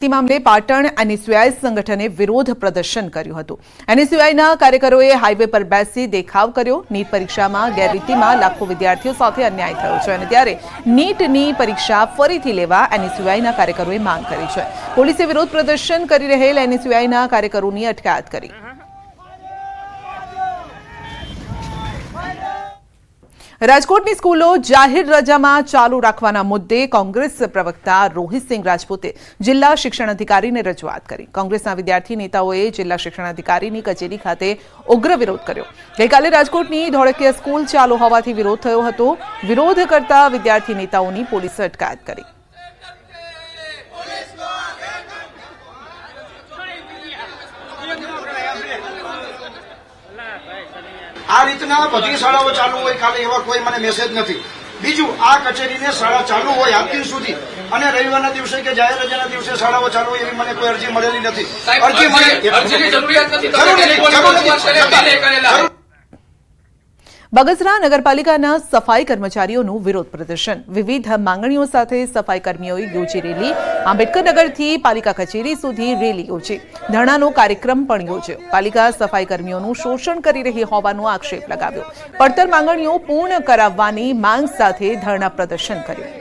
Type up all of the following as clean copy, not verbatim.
मामले पाटण एनएसयूआई संगठने विरोध प्रदर्शन कर्युं हतुं। एनएसयूआईना कार्यकरोए हाईवे पर बेसी देखाव कर्यो। नीट परीक्षामां गैररीतिमां लाखो विद्यार्थीओ साथे अन्याय थयो छे अने त्यारे नीटनी परीक्षा फरीथी लेवा एनएसयूआईना कार्यकरोए मांग करी छे। पोलीसे विरोध प्रदर्शन करी रहेल एनएसयूआईना कार्यकरोनी अटकायत करी। राजकोटनी स्कूलो जाहिर रजामां चालू राखवाना मुद्दे कांग्रेस प्रवक्ता रोहित सिंह राजपूते जिल्ला शिक्षणाधिकारीने रजूआत करी। कांग्रेसना विद्यार्थी नेताओए जिल्ला शिक्षणाधिकारीनी कचेरी खाते उग्र विरोध कर्यो। गईकाले राजकोटनी धोळकिया स्कूल चालू होवाथी विरोध थयो हतो। विरोध करता विद्यार्थी नेताओनी पोलीसे अटकायत करी। आ रीतना बधी शाळाओ चालू होय काले एवा कोई मने मेसेज नथी। बीजू आ कचेरीने शाळा चालू होय आज दिन सुधी અને રવિવારના દિવસે કે જાહેર રજાના દિવસે શાળાઓ ચાલુ હોય એવી મને કોઈ અરજી મળેલી નથી। અરજીની જરૂરિયાત નથી। बगसरा नगरपालिकाना सफाई कर्मचारीओनुं विरोध प्रदर्शन। विविध मांगणीओ साथे सफाई कर्मीओए योजी रेली। आंबेडकर नगरथी पालिका कचेरी सुधी रेली योजी। धरणानो कार्यक्रम पण योज्यो। पालिका सफाई कर्मीओनुं शोषण करी रही होવાનો आक्षेप लगाव्यो। પડતર मांगणीओ पूर्ण करावવાની માંગ સાથે ધરણા પ્રદર્શન કર્યું।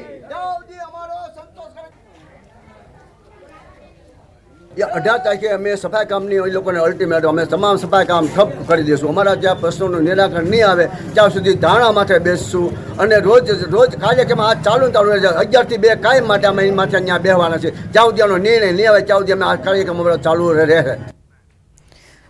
18 तारीखे अमे सफाई कामनी अल्टिमेट अमे तमाम सफाई काम ठप कर दीशू। अमरा ज्यां प्रश्नों निराकरण नहीं आवे त्या सुधी धारणा माटे बेसशू अने रोज रोज कार्यक्रम आज चालू 11 થી 2 कायम माटे अमे एनी माटे त्यां बेहवाना छे। ज्यां सुधी आनो निर्णय नहीं आवे त्यां सुधी अमे आ कार्यक्रम अमरा चालू रहे।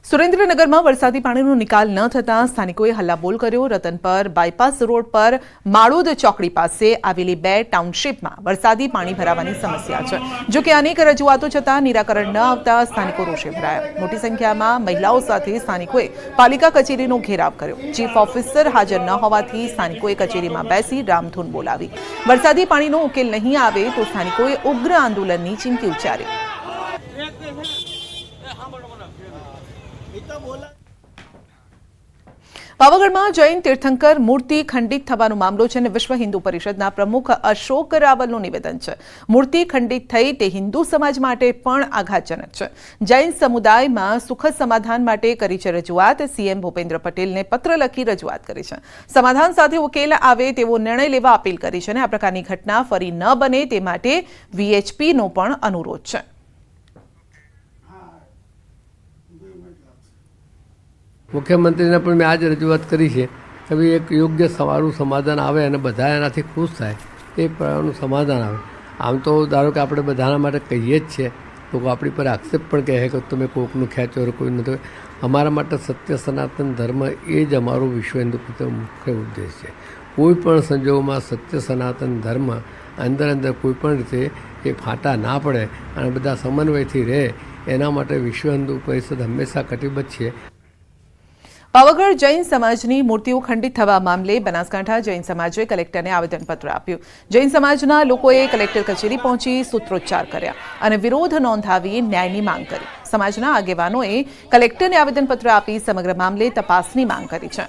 सुरेन्द्रनगरमां वरसादी पाणीनो निकाल न थता स्थानिकोए हल्लाबोल कर्यो। रतनपर बायपास रोड पर माळोद चौकड़ी पासे आवेली 2 टाउनशीपमां वरसादी पाणी भरावानी समस्या छे। जो के अनेक रजूआतो छतां निराकरण न आवता स्थानिको रोषे भराया। मोटी संख्यामां महिलाओ साथे स्थानिकोए पालिका कचेरीनो घेराव कर्यो। चीफ ऑफिसर हाजर न होवाथी स्थानिकोए कचेरीमां बेसी रामधून बोलावी। वरसादी पाणीनो उकेल नहीं आवे तो स्थानिकोए उग्र आंदोलननी चीमकी उच्चारी। पावागढ़ जैन तीर्थंकर मूर्ति खंडित थवानो मामलो छे ने विश्व हिंदू परिषदना प्रमुख अशोक रावलनुं निवेदन छे। मूर्ति खंडित थई ते हिंदू समाज माटे पण आघातजनक छे। जैन समुदायमां सुखद समाधान माटे करी छे रजूआत। सीएम भूपेन्द्र पटेलने पत्र लखी रजूआत करी छे। समाधान साथे उकेल आवे तेवो निर्णय लेवा अपील करी छे ने आ प्रकारनी घटना फरी न बने ते माटे वीएचपीनो पण अनुरोध छे। मुख्यमंत्री ने पण मैं आज रजूआत करी है कि भाई एक योग्य सारू समाधान आवे अने बधा एनाथी खुश थाय ए प्रकारनुं समाधान आवे। आम तो धारो कि आपणे बधाना माटे कहीए ज छे, लोको आपणी पर आक्षेप पण कहे कि तमे कोकनुं खेंचो कोई नथी। अमारा माटे सत्य सनातन धर्म ए ज अमारो विश्व हिंदू परिषदनो मुख्य उद्देश्य है। कोईपण संजोगोमां सत्य सनातन धर्म अंदर अंदर कोईपण रीते ए फाटा ना पड़े अने बधा समन्वयथी रहे एना माटे विश्व हिंदू परिषद हमेशा कटिबद्ध छे। पावागढ़ जैन समाजनी मूर्तिओ खंडित थवा मामले बनासकांठा जैन समाजे कलेक्टरने आवेदनपत्र आप्युं। जैन समाजना लोकोए कलेक्टर कचेरी पहोंची सूत्रोच्चार कर्या अने विरोध नोंधावी न्यायनी मांग करी। समाजना आगेवानोए कलेक्टरने आवेदनपत्र आपी समग्र मामले तपासनी मांग करी छे।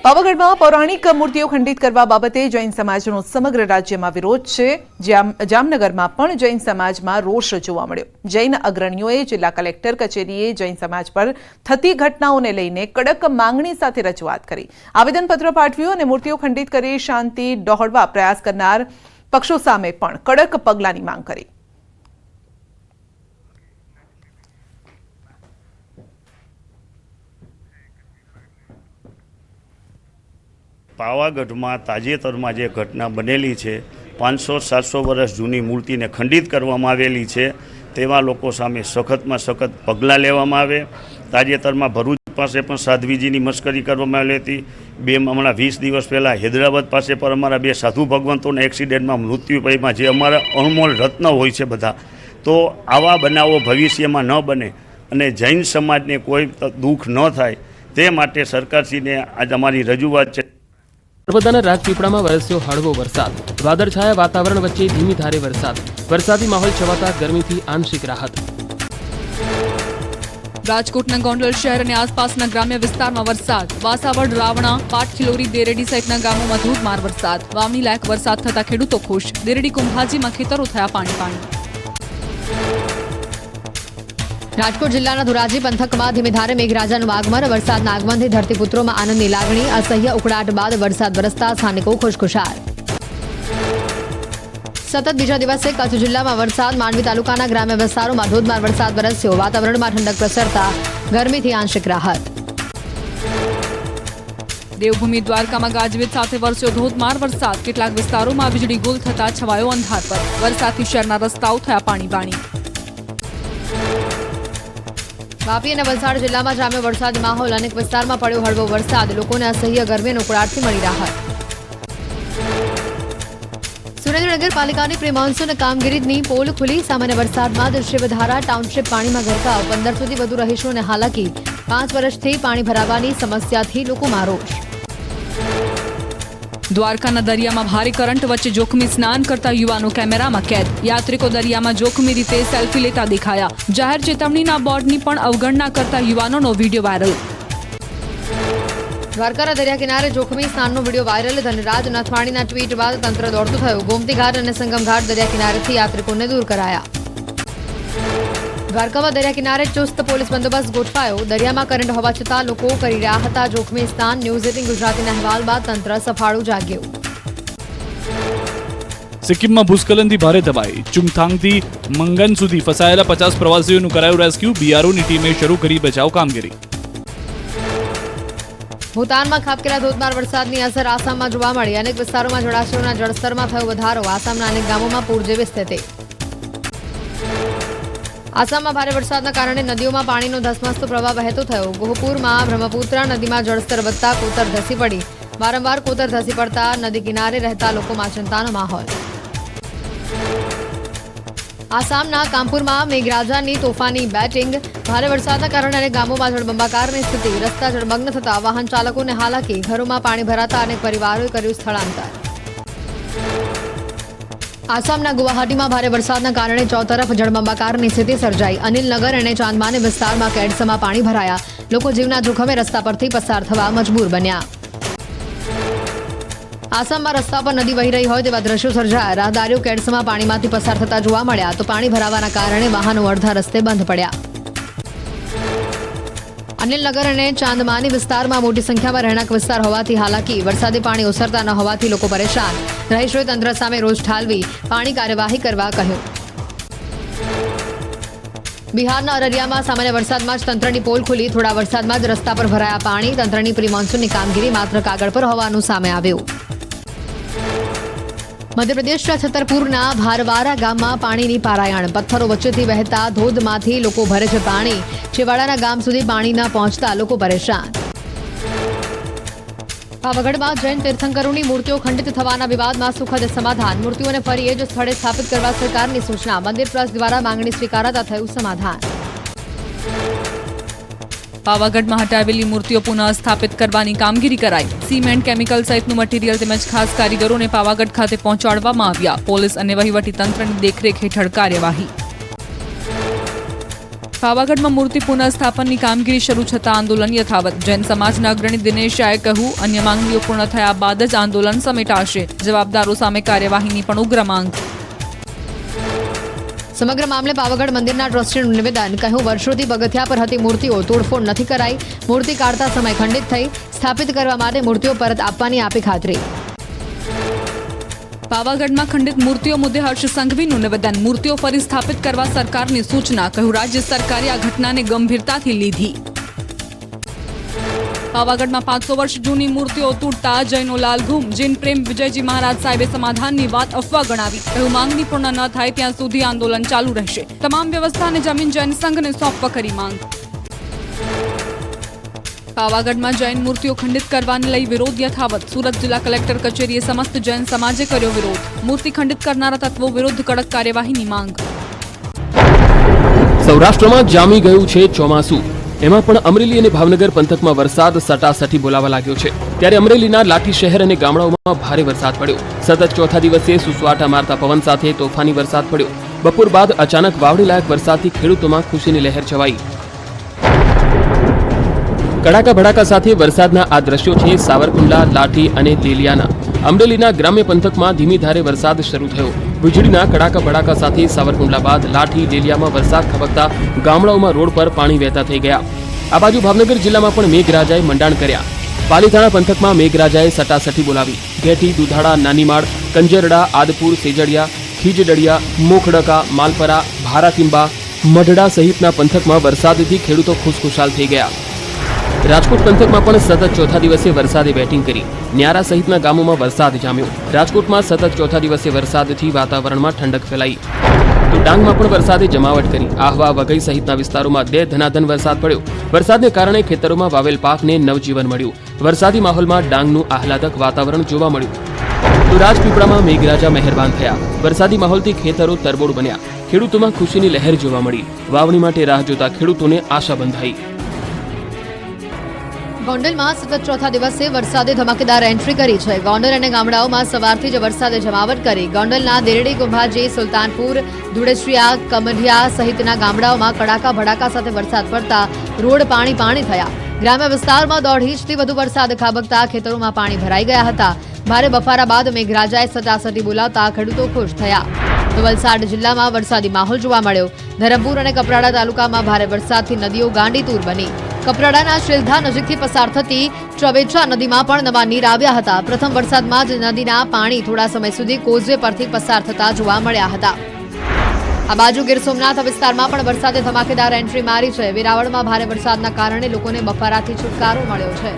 पावागढ़ पौराणिक मूर्तिओ खंडित करवा बाबते जैन समाजनो समग्र राज्य में विरोध है। जामनगर में पण जैन समाज में रोष जोवा मळ्यो। जैन अग्रणीओए जिला कलेक्टर कचेरीए जैन समाज पर थती घटनाओने लईने कड़क मांगणी साथे रजूआत करी। आवेदनपत्र पाठव्युं अने मूर्तिओ खंडित करी शांति डहोळवा प्रयास करनार पक्षों सामे पण कड़क पगलांनी मांग करी। पावागढ़ में ताजेतर में जो घटना बनेली है 500-700 वर्ष जूनी मूर्ति ने खंडित करवामां आवेली है तेवा लोको सामे सख्त में सख्त पगलां लेवामां आवे। ताजेतर में भरूच पासे पण साध्वीजीनी मस्करी करवामां आवेली हती। हमणां 20 दिवस पहला हैदराबाद पासे पर अमारा 2 साधु भगवंतोने एक्सिडेंट में मृत्यु पाम्या जे अमारा अनमोल रत्न होय छे बधा। तो आवा बनावो भविष्य में न बने अने जैन समाज ने कोई दुख न थाय ते माटे सरकारश्रीने आज अमारी रजूआत छे। नर्मदाना રાજપીપળામાં વરસ્યો હળવો વરસાદ। વાદળછાયા વાતાવરણ વચ્ચે ધીમી ધારે વરસાદ। વરસાદી માહોલ છવાતા ગરમીથી આંશિક રાહત। રાજકોટના ગોંડલ શહેર અને આસપાસના ગ્રામ્ય વિસ્તારમાં વરસાદ. વાસાવડ, રાવણા, પાટખિલોરી, દેરેડી સહિતના ગામોમાં ધોધમાર વરસાદ. વાવણી લાયક વરસાદ થતા ખેડૂતો ખુશ. દેરેડી કુંભાજીમાં ખેતરો થયા પાણી. રાજકોટ જિલ્લાના ધોરાજી પંથકમાં ધીમે ધારે મેઘરાજાનું આગમન. વરસાદના આગમનથી ધરતીપુત્રોમાં આનંદની લાગણી. અસહ્ય ઉકળાટ બાદ વરસાદ વરસતા સ્થાનિકો ખુશખુશાલ. સતત બીજા દિવસે કચ્છ જિલ્લામાં વરસાદ. માંડવી તાલુકાના ગ્રામ્ય વિસ્તારોમાં ધોધમાર વરસાદ વરસ્યો. વાતાવરણમાં ઠંડક પ્રસરતા ગરમીથી આંશિક રાહત. દેવભૂમિ દ્વારકામાં ગાજવીજ સાથે વરસ્યો ધોધમાર વરસાદ. કેટલાક વિસ્તારોમાં વીજળી ગુલ થતા છવાયો અંધારપટ. વરસાદથી શહેરના રસ્તાઓ થયા પાણી. વાપી અને વલસાડ જિલ્લામાં જામ્યો વરસાદી માહોલ. અનેક વિસ્તારમાં પડ્યો હળવો વરસાદ. લોકોને અસહ્ય ગરમી અને ઉકળાટથી મળી રાહત. સુરેન્દ્રનગર પાલિકાની પ્રી મોન્સૂન કામગીરીની પોલ ખુલી. સામાન્ય વરસાદમાં જ શિવધારા ટાઉનશીપ પાણીમાં ગરકાવ. 1500 થી વધુ રહીશોને હાલાકી. 5 વર્ષથી પાણી ભરાવાની સમસ્યાથી લોકોમાં રોષ. દ્વારકાના દરિયામાં ભારે કરંટ વચ્ચે જોખમી સ્નાન કરતા યુવાનો કેમેરામાં કેદ. યાત્રિકો દરિયામાં જોખમી રીતે સેલ્ફી લેતા દેખાયા. જાહેર ચેતવણીના બોર્ડની પણ અવગણના કરતા યુવાનોનો વિડીયો વાયરલ. દ્વારકાના દરિયા કિનારે જોખમી સ્નાનનો વિડીયો વાયરલ. ધનરાજ નથવાણીના ટ્વીટ બાદ તંત્ર દોડતું થયું. ગોમતી ઘાટ અને સંગમ ઘાટ દરિયા કિનારેથી યાત્રિકોને દૂર કરાયા. દ્વારકામાં દરિયા કિનારે ચુસ્ત પોલીસ બંદોબસ્ત ગોઠવાયો. દરિયામાં કરંટ હોવા છતાં લોકો કરી રહ્યા હતા જોખમી સ્નાન. ન્યૂઝ 18 ગુજરાતીના અહેવાલ બાદ તંત્ર સફાળું જાગ્યું. સિક્કિમમાં ભૂસ્ખલનથી ભારે તબાહી. ચુંગથાંગથી મંગન સુધી ફસાયેલા 50 પ્રવાસીઓનું કરાયું રેસ્ક્યુ. બીઆરઓની ટીમે શરૂ કરી બચાવ કામગીરી. ભૂતાનમાં ખાબકેલા ધોધમાર વરસાદની અસર આસામમાં જોવા મળી. અનેક વિસ્તારોમાં જળાશયોના જળસ્તરમાં થયો વધારો. આસામના અનેક ગામોમાં પૂર જેવી સ્થિતિ. આસામમાં ભારે વરસાદના કારણે નદીઓમાં પાણીનો ધસમસતો પ્રવાહ વહેતો થયો. ગોહપુરમાં બ્રહ્મપુત્રા નદીમાં જળસ્તર વધતા કોતર ધસી પડી. વારંવાર કોતર ધસી પડતા નદી કિનારે રહેતા લોકોમાં ચિંતાનો માહોલ. આસામના કામપુરમાં મેઘરાજાની તોફાની બેટિંગ. ભારે વરસાદના કારણે અનેક ગામોમાં જળબંબાકારની સ્થિતિ. રસ્તા જળમગ્ન થતા વાહન ચાલકોને હાલાકી. ઘરોમાં પાણી ભરાતા અનેક પરિવારોએ કર્યું સ્થળાંતર. આસામના ગુવાહાટીમાં ભારે વરસાદના કારણે ચોતરફ જળબંબાકારની સ્થિતિ સર્જાઈ. અનિલનગર અને ચાંદમાની વિસ્તારમાં કેડસમાં પાણી ભરાયા. લોકો જીવના જોખમે રસ્તા પરથી પસાર થવા મજબૂર બન્યા. આસામમાં રસ્તા પર નદી વહી રહી હોય તેવા દ્રશ્યો સર્જાયા. રાહદારીઓ કેડસમાં પાણીમાંથી પસાર થતા જોવા મળ્યા તો પાણી ભરાવાના કારણે વાહનો અડધા રસ્તે બંધ પડ્યા. અનિલનગર અને ચાંદમાની વિસ્તારમાં મોટી સંખ્યામાં રહેણાંક વિસ્તાર હોવાથી હાલાકી. વરસાદી પાણી ઓસરતા ન હોવાથી લોકો પરેશાન. રહીશોએ તંત્ર સામે રોષ ઠાલવી પાણી કાર્યવાહી કરવા કહ્યું. બિહારના અરરિયામાં સામાન્ય વરસાદમાં જ તંત્રની પોલ ખુલી. થોડા વરસાદમાં જ રસ્તા પર ભરાયા પાણી. તંત્રની પ્રી મોન્સૂનની કામગીરી માત્ર કાગળ પર હોવાનું સામે આવ્યું. મધ્યપ્રદેશના છતરપુરના ભારવારા ગામમાં પાણીની પારાયણ. પથ્થરો વચ્ચેથી વહેતા ધોધમાંથી લોકો ભરે છે પાણી. છેવાડાના ગામ સુધી પાણી ન પહોંચતા લોકો પરેશાન. પાવાગઢમાં જૈન તીર્થંકરોની મૂર્તિઓ ખંડિત થવાના વિવાદમાં સુખદ સમાધાન. મૂર્તિઓને ફરી એ જ સ્થળે સ્થાપિત કરવા સરકારની સૂચના. મંદિર ટ્રસ્ટ દ્વારા માંગણી સ્વીકારાતા થયું સમાધાન. પાવાગઢમાં હટાવેલી મૂર્તિઓ પુનઃ સ્થાપિત કરવાની કામગીરી કરાઈ. સિમેન્ટ, કેમિકલ સહિતનું મટીરીયલ તેમજ ખાસ કારીગરોને પાવાગઢ ખાતે પહોંચાડવામાં આવ્યા. પોલીસ અને વહીવટી તંત્રની દેખરેખ હેઠળ કાર્યવાહી. પાવાગઢમાં મૂર્તિ પુનઃસ્થાપનની કામગીરી શરૂ થતાં આંદોલન યથાવત. જૈન સમાજના અગ્રણી દિનેશ શાહે કહ્યું, અન્ય માંગણીઓ પૂર્ણ થયા બાદ જ આંદોલન સમેટાશે. જવાબદારો સામે કાર્યવાહીની પણ ઉગ્ર માંગ. સમગ્ર મામલે પાવાગઢ મંદિરના ટ્રસ્ટીનું નિવેદન. કહ્યું, વર્ષોથી પગથિયા પર હતી મૂર્તિઓ. તોડફોડ નથી કરાઈ. મૂર્તિ કાઢતા સમય ખંડિત થઈ. સ્થાપિત કરવા માટે મૂર્તિઓ પરત આપવાની આપી ખાતરી. પાવાગઢમાં ખંડિત મૂર્તિઓ મુદ્દે હર્ષ સંઘવીનું નિવેદન. મૂર્તિઓ ફરી સ્થાપિત કરવા સરકારની સૂચના. કહ્યું, રાજ્ય સરકારે આ ઘટનાને ગંભીરતાથી લીધી. પાવાગઢમાં 500 વર્ષ જૂની મૂર્તિઓ તૂટતા જૈનો લાલઘૂમ. જૈન પ્રેમ વિજયજી મહારાજ સાહેબે સમાધાનની વાત અફવા ગણાવી. કહ્યું, માંગણી પૂર્ણ ન થાય ત્યાં સુધી આંદોલન ચાલુ રહેશે. તમામ વ્યવસ્થા અને જમીન જૈન સંઘને સોંપવા કરી માંગ. પાવાગઢમાં જૈન મૂર્તિઓ ખંડિત કરવાને લઈ વિરોધ યથાવત. સુરત જિલ્લા કલેક્ટર કચેરીએ સમસ્ત જૈન સમાજે કર્યો વિરોધ. મૂર્તિ ખંડિત કરનારા તત્વો વિરુદ્ધ કડક કાર્યવાહીની માંગ. સૌરાષ્ટ્રમાં જામી ગયું છે ચોમાસું. એમાં પણ અમરેલી અને ભાવનગર પંથકમાં વરસાદ સટાસટી બોલાવા લાગ્યો છે. ત્યારે અમરેલીના લાઠી શહેર અને ગામડાઓમાં ભારે વરસાદ પડ્યો. સતત ચોથા દિવસે સુસવાટા મારતા પવન સાથે તોફાની વરસાદ પડ્યો. બપોર બાદ અચાનક વાવણી લાયક વરસાદથી ખેડૂતોમાં ખુશીની લહેર છવાઈ. કડાકા ભડાકા સાથે વરસાદના આ દ્રશ્યો છે સાવરકુંડલા, લાઠી અને તેલિયાના. અમરેલીના ગ્રામ્ય પંથકમાં ધીમી ધારે વરસાદ શરૂ થયો. વીજળીના કડાકા ભડાકા સાથે સાવરકુંડલા બાદ લાઠી, ડેલિયામાં વરસાદ ખાબકતા ગામડાઓમાં રોડ પર પાણી વહેતા થઈ ગયા. આ બાજુ ભાવનગર જિલ્લામાં પણ મેઘરાજાએ મંડાણ કર્યા. પાલીતાણા પંથકમાં મેઘરાજાએ સટાસટી બોલાવી. ઘેટી, દુધાળા, નાનીમાળ, કંજરડા, આદપુર, સેજડિયા, ખીજડડિયા, મોખડકા, માલપરા, ભારાતિંબા, મઢડા સહિતના પંથકમાં વરસાદથી ખેડૂતો ખુશખુશાલ થઈ ગયા. રાજકોટ પંથકમાં પણ સતત ચોથા દિવસે વરસાદે બેટિંગ કરી. ન્યારા સહિતના ગામોમાં વરસાદ જામ્યો. રાજકોટમાં સતત ચોથા દિવસે વરસાદથી વાતાવરણમાં ઠંડક ફેલાઈ. તો ડાંગમાં પણ વરસાદે જમાવટ કરી. આહવા, વઘઈ સહિતના વિસ્તારોમાં ધનાધન વરસાદ પડ્યો. વરસાદને કારણે ખેતરોમાં વાવેલ પાકને નવજીવન મળ્યું. વરસાદી માહોલમાં ડાંગનું આહલાદક વાતાવરણ જોવા મળ્યું. તો રાજપીપળામાં મેઘરાજા મહેરબાન થયા. વરસાદી માહોલથી ખેતરો તરબોળ બન્યા. ખેડૂતોમાં ખુશીની લહેર જોવા મળી. વાવણી માટે રાહ જોતા ખેડૂતોને આશા બંધાઈ. ગોંડલમાં સતત ચોથા દિવસે વરસાદે ધમાકેદાર એન્ટ્રી કરી છે. ગોંડલ અને ગામડાઓમાં સવારથી જ વરસાદે જમાવટ કરી. ગોંડલના દેરડી, કુંભાજી, સુલતાનપુર, ધુડેશ્રિયા, કમઢિયા સહિતના ગામડાઓમાં કડાકા ભડાકા સાથે વરસાદ પડતા રોડ પાણી થયા. ગ્રામ્ય વિસ્તારમાં 1.5 ઇંચથી વધુ વરસાદ ખાબકતા ખેતરોમાં પાણી ભરાઈ ગયા હતા. ભારે બફારા બાદ મેઘરાજાએ સટાસટી બોલાવતા ખેડૂતો ખુશ થયા. તો વલસાડ જિલ્લામાં વરસાદી માહોલ જોવા મળ્યો. ધરમપુર અને કપરાડા તાલુકામાં ભારે વરસાદથી નદીઓ ગાંડીતૂર બની. કપરાડાના શિલધા નજીકથી પસાર થતી ચવેચા નદીમાં પણ નવા નીર આવ્યા હતા. પ્રથમ વરસાદમાં જ નદીના પાણી થોડા સમય સુધી કોઝવે પરથી પસાર થતા જોવા મળ્યા હતા. આ બાજુ ગીર સોમનાથ વિસ્તારમાં પણ વરસાદે ધમાકેદાર એન્ટ્રી મારી છે. વેરાવળમાં ભારે વરસાદના કારણે લોકોને બફારાથી છુટકારો મળ્યો છે.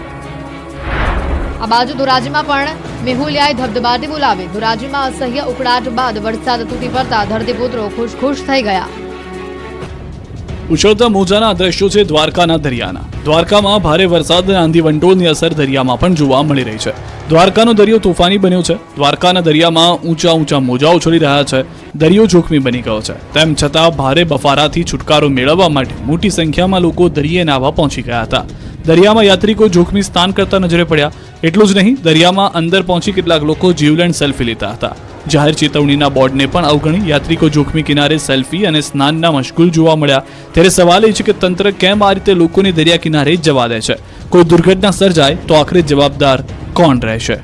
આ બાજુ ધોરાજીમાં પણ મેહુલિયાએ ધબધબાટી બોલાવી. ધોરાજીમાં અસહ્ય ઉકળાટ બાદ વરસાદ તૂટી પડતા ધરતીપુત્રો ખુશ થઈ ગયા. ઉછળતા મોજાના દ્રશ્યો છે દ્વારકાના દરિયાના. દ્વારકામાં ભારે વરસાદ અને આંધી વંટોળની અસર દરિયામાં પણ જોવા મળી રહી છે. દ્વારકાનો દરિયો તોફાની બન્યો છે. દ્વારકાના દરિયામાં ઊંચા મોજા ઉછળી રહ્યા છે. દરિયો જોખમી બની ગયો છે. તેમ છતાં ભારે બફારાથી છુટકારો મેળવવા માટે મોટી સંખ્યામાં લોકો દરિયે નાહવા પહોંચી ગયા હતા. દરિયામાં યાત્રિકો જોખમી સ્નાન કરતા નજરે પડ્યા. એટલું જ નહીં, દરિયામાં અંદર પહોંચી કેટલાક લોકો જીવલેણ સેલ્ફી લેતા હતા. જાહેર ચેતવણીના બોર્ડને પણ અવગણી યાત્રિકો જોખમી કિનારે સેલ્ફી અને સ્નાનના મશગુલ જોવા મળ્યા. ત્યારે સવાલ એ છે કે તંત્ર કેમ આ રીતે લોકોને દરિયા કિનારે જ જવા દે છે? કોઈ દુર્ઘટના સર્જાય તો આખરે જવાબદાર કોણ રહેશે?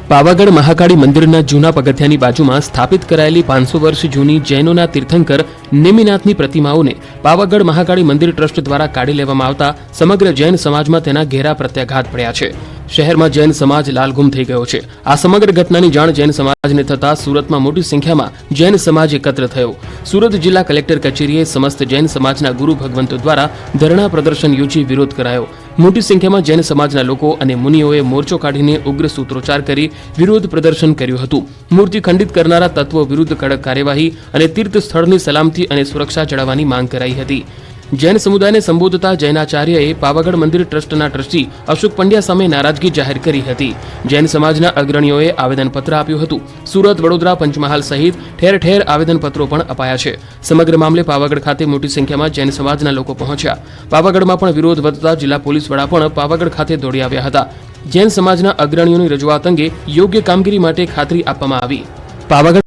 પાવાગઢ મહાકાળી મંદિરના જૂના પગથિયાની બાજુમાં સ્થાપિત કરાયેલી 500 વર્ષ જૂની જૈનોના તીર્થંકર નેમિનાથની પ્રતિમાઓને પાવાગઢ મહાકાળી મંદિર ટ્રસ્ટ દ્વારા કાઢી લેવામાં આવતા સમગ્ર જૈન સમાજમાં તેના ઘેરા પ્રત્યાઘાત પડ્યા છે. શહેરમાં જૈન સમાજ લાલઘુમ થઈ ગયો છે. આ સમગ્ર ઘટનાની જાણ જૈન સમાજને થતાં સુરતમાં મોટી સંખ્યામાં જૈન સમાજ એકત્ર થયો. સુરત જિલ્લા કલેક્ટર કચેરીએ સમસ્ત જૈન સમાજના ગુરુ ભગવંતો દ્વારા ધરણા પ્રદર્શન યોજી વિરોધ કરાયો. મોટી સંખ્યામાં જૈન સમાજના લોકો અને મુનિઓએ મોરચો કાઢીને ઉગ્ર સૂત્રોચ્ચાર કરી વિરોધ પ્રદર્શન કર્યું હતું. મૂર્તિ ખંડિત કરનારા તત્વો વિરુદ્ધ કડક કાર્યવાહી અને તીર્થ સ્થળની સલામતી અને સુરક્ષા જાળવવાની માંગ કરાઈ હતી. જૈન સમુદાયને સંબોધતા જૈનાચાર્યએ પાવાગઢ મંદિર ટ્રસ્ટના ટ્રસ્ટી અશોક પંડ્યા સામે નારાજગી જાહેર કરી હતી. જૈન સમાજના અગ્રણીઓએ આવેદનપત્ર આપ્યું હતું. સુરત, વડોદરા, પંચમહાલ સહિત ઠેર ઠેર આવેદનપત્રો પણ અપાયા છે. સમગ્ર મામલે પાવાગઢ ખાતે મોટી સંખ્યામાં જૈન સમાજના લોકો પહોંચ્યા. પાવાગઢમાં પણ વિરોધ વધતા જિલ્લા પોલીસ વડા પણ પાવાગઢ ખાતે દોડી આવ્યા હતા. જૈન સમાજના અગ્રણીઓની રજૂઆત અંગે યોગ્ય કામગીરી માટે ખાતરી આપવામાં આવી. પાવાગઢ